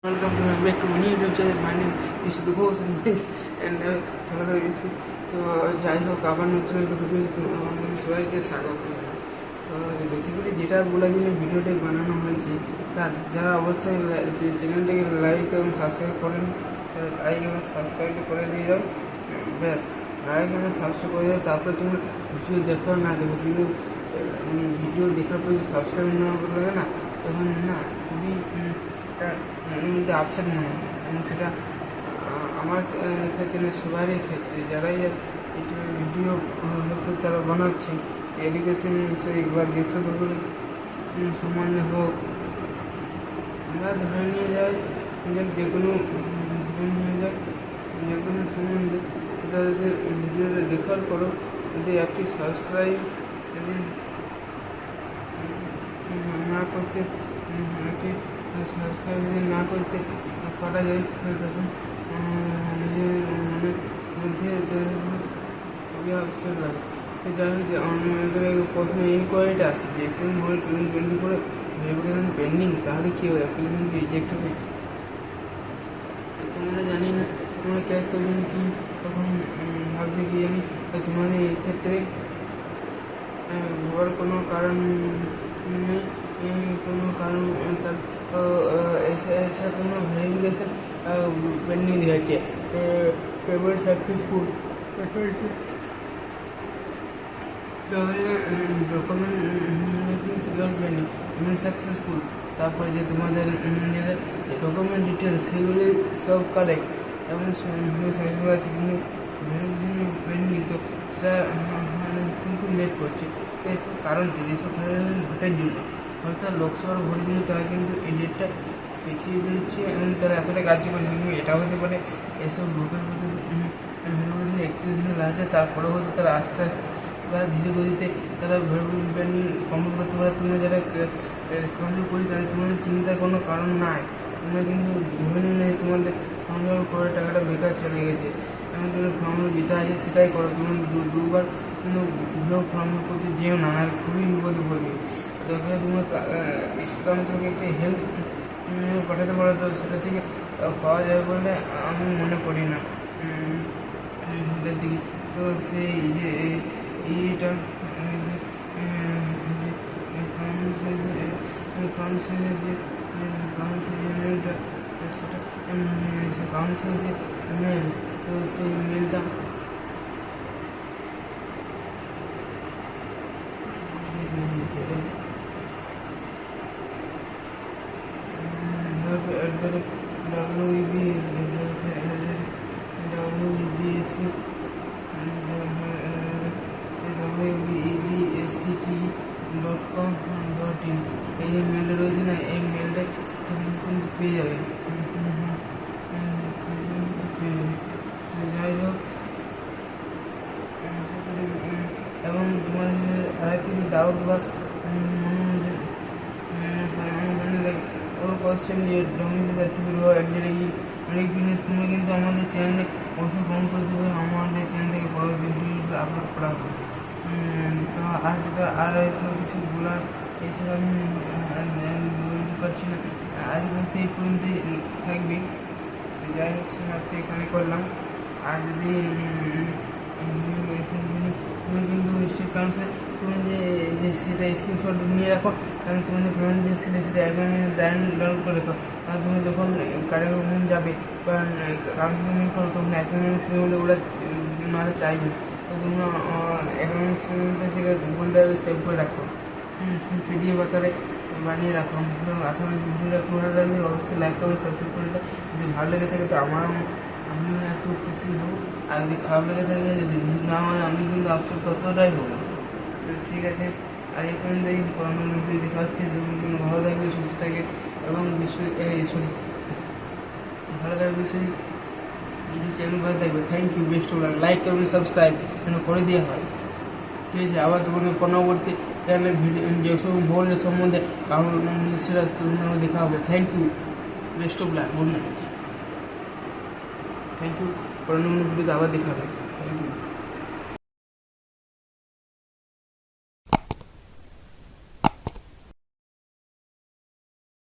Welcome to my back to my new YouTube channel. My name is the Ghost and তো যাই হোক আবার নতুন একটা ভিডিও সবাইকে স্বাগত। তো বেসিক্যালি যেটা বলার জন্য ভিডিওটা বানানো হয়েছে তা যারা অবশ্যই চ্যানেলটাকে লাইক এবং সাবস্ক্রাইব করেন, লাইক এবং সাবস্ক্রাইব করে দিয়ে যাও। ব্যাস, লাইক এবং সাবস্ক্রাইব করে যাও, তারপরে তুমি ভিডিও দেখো না দেখো, কিন্তু ভিডিও দেখার পর সাবস্ক্রাইব না করলে না তখন না খুবই মনের মধ্যে আপসেট মনে হয়। এবং সেটা আমার ক্ষেত্রে সবারই ক্ষেত্রে যারাই ইউটিউবে ভিডিও হচ্ছে তারা বানাচ্ছে এডুকেশন বিষয়ে বা দেশগুলি সম্বন্ধে হোক, আমরা ধরে নিয়ে যাই যে কোনো সম্বন্ধে তাদের ভিডিওটা রেকর্ড করো, যদি একটি সাবস্ক্রাইব যদি না করতে একটি সাবস্ক্রাইব যদি না করতে করা যায় তখন নিজের মনের মধ্যে খুবই আপসেট লাগে। যাই হোক, আমাদের প্রশ্ন ইনকোয়ারিটা আসছে যে ভোট 2020 করে ভেরিফিকেশন পেন্ডিং, তাহলে কী হবে? অ্যাপ্লিকেশন রিজেক্ট হবে। তোমরা জানি না তোমরা ক্যাশ করবেন কি, তখন ভাবছি কি জানি তোমাদের এক্ষেত্রে হওয়ার কোনো কারণ নেই, কোনো কারণ ऐसा কোনো ভেরিফিকেশন পেন্ডিং দেখাচ্ছে, payment successful document pending, payment successful. তারপরে যে তোমাদের ডকুমেন্ট ডিটেলস সেগুলি সব কারেক্ট এবং সাকসেসফুল আছে, কিন্তু ভেরিফিকেশন পেন্ডিং তো সেটা কিন্তু লেট করছে। তো এসব কারণ কি? এসব কারণ ভোটের জন্য, হয়তো লোকসভার ভোট জন্য তারা কিন্তু এই ডেটটা পিছিয়ে দিচ্ছে এবং তারা এতটা কাজ করছে। কিন্তু এটাও হতে পারে এসব লোকের মধ্যে 31 দিন লাগছে, তারপরেও হয়তো তারা আস্তে আস্তে বা ধীরে গতিতে তারা ভেরিফিকেশন কমপ্লিট করতে পারে। তোমরা যারা কমপ্লিট করি তাদের তোমাদের চিন্তার কোনো কারণ নাই। তোমরা কিন্তু ধরে নিয়ে তোমাদের ফর্ম করে টাকাটা বেকার চলে গেছে, এবং তুমি ফর্ম যেটা আছে সেটাই করো। তুমি দুবার কিন্তু ফর্ম করতে যেও না, আর খুবই বিপদে পড়বে। দরকার তোমরা তোমাকে একটা হেল্প পাঠাতে পারো, তো সেটা থেকে পাওয়া যাবে বলে আমি মনে করি না সেটার দিকে। তো সেই যে এইটা কাউন্সিলের যে মেলটা, সেটা কাউন্সিলের যে মেল, তো সেই মেলটা websct.com.in এই যে মেলটা রয়েছে না, এই মেলটা কিন্তু পেয়ে যাবে। যাই হোক, এবং তোমাদের আরেকটি ডাউট বা কোশ্চেন যে ডোমিসাইল সার্টিফিকেট বা একজনের অনেক জিনিস তোমরা কিন্তু আমাদের চ্যানেলে অবশ্যই গ্রহণ করে দেবে। আমাদের চ্যানেল থেকে বড় ভিডিও আপলোড করা হবে। তো আর হয়তো কিছু বলার এছাড়া আমি বলতে পারছি না। আজ বলতে এই পর্যন্তই থাকবে। যাই হোক, সমাপ্তি এখানে করলাম। আর যদি তুমি কিন্তু স্টেট কাউন্সিল তুমি যে সেটা স্ক্রিনশট নিয়ে রাখো, এবং তোমাদের পেমেন্ট যে সেটা ডাউনলোড করে রাখো। আর তুমি যখন কারিগর যাবে বা কাউন্সিলিং করো, তখন অ্যাকাউন্ট বলে ওরা মারা চাইবে, তো তোমরা অ্যাকাউন্ট থেকে গুগল ড্রাইভে সেভ করে রাখো, পিডিএফ আকারে বানিয়ে রাখো। আশা করি ভিডিওটা ভালো লাগবে, অবশ্যই লাইক করবে, সাবস্ক্রাইব করে দাও। যদি ভালো লেগে থাকে তো আমিও এত খুশি হব, আর যদি খারাপ লেগে থাকে, যদি না হয় আমি কিন্তু আপসেট ততটাই হবো। তো ঠিক আছে, আজ এই পর্যন্ত এই পরবর্তী ভিডিও দেখা হচ্ছে। ভালো থাকবে, সুস্থ থাকে এবং ভালো থাকবে বিষয় ইউটিউব চ্যানেল ভালো থাকবে। Thank you, best of luck. Like করবেন, সাবস্ক্রাইব যেন করে দেওয়া হয়। ঠিক আছে, আবার তোমাদের পরবর্তী চ্যানেলে ভিডিও যেসব ভোটের সম্বন্ধে কারণ সেটা দেখা হবে। Thank you, best of luck, good night. Thank you, পরবর্তী ভিডিওতে আবার দেখা হবে। Thank you.